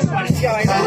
Parecía bailar.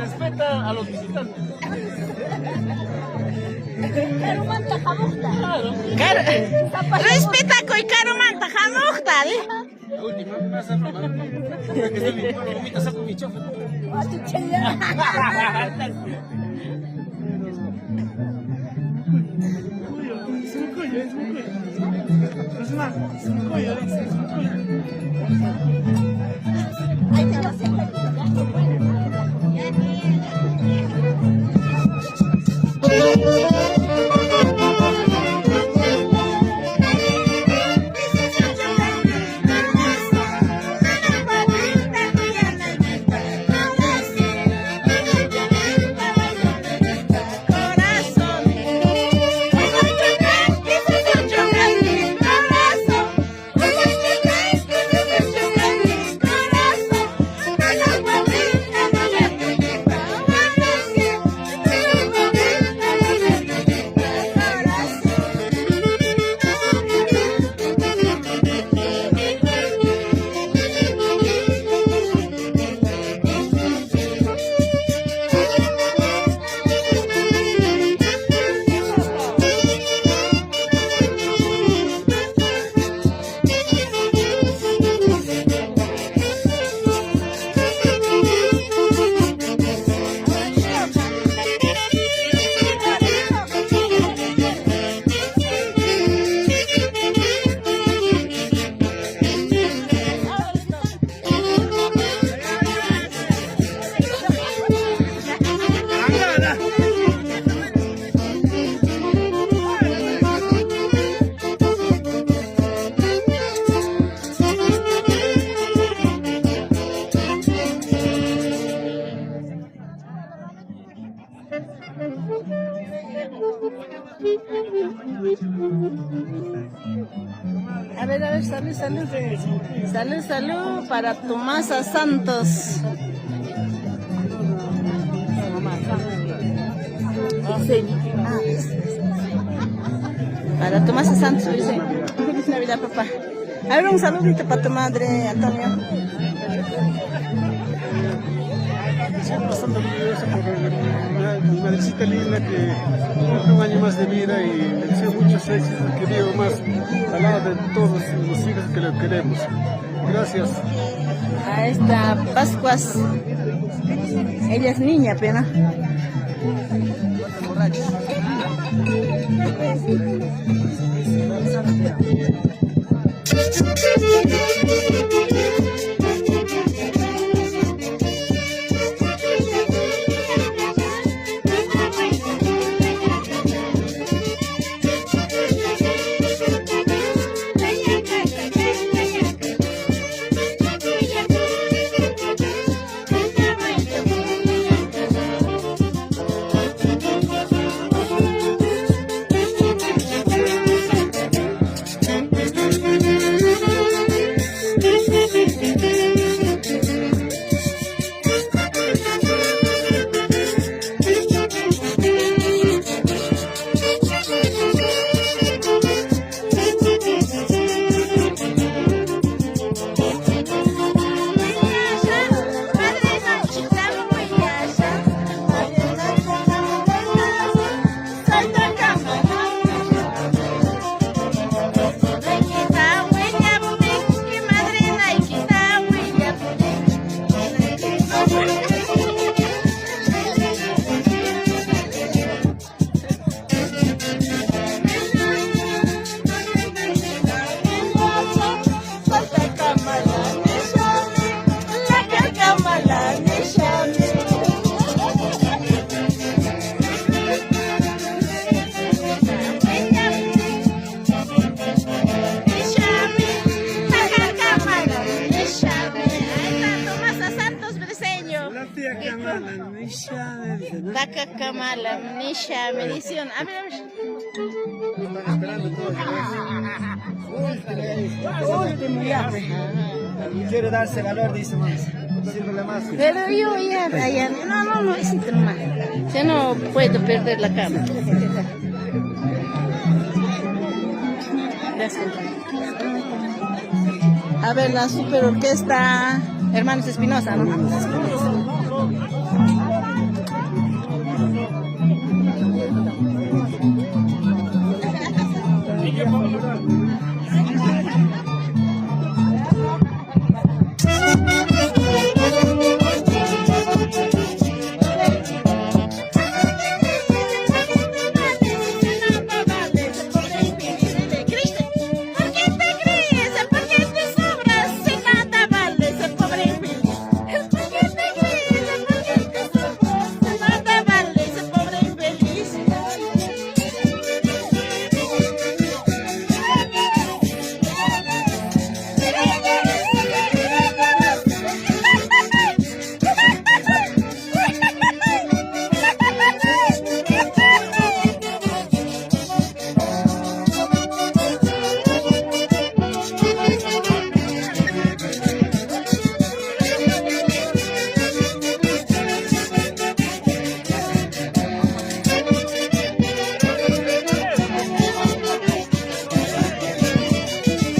Respeta a los visitantes. Respeta koy karumanta hamuqta di. Última, me vas a robar. Que está mi comita, saco mi chofer. Corazón, A ver, salud. Salud para Tomasa Santos. Sí. Para Tomasa Santos, dice. Feliz Navidad, papá. A ver, un saludito para tu madre, Antonio. Estoy bastante orgulloso por mi madrecita linda que cumple un año más de vida y le deseo muchos éxitos, que viva más al lado de todos los hijos que le queremos. Gracias. A esta Pascuas. Ella es niña, pena. Taca Kamala, Nisha, medición. A ver. Están esperando todos. Último ya. Quiere darse valor, dice más. Sírvele más. Pero yo ya, no, necesito más. Yo no puedo perder la cama. Gracias. A ver, la super orquesta Hermanos Espinosa, ¿no?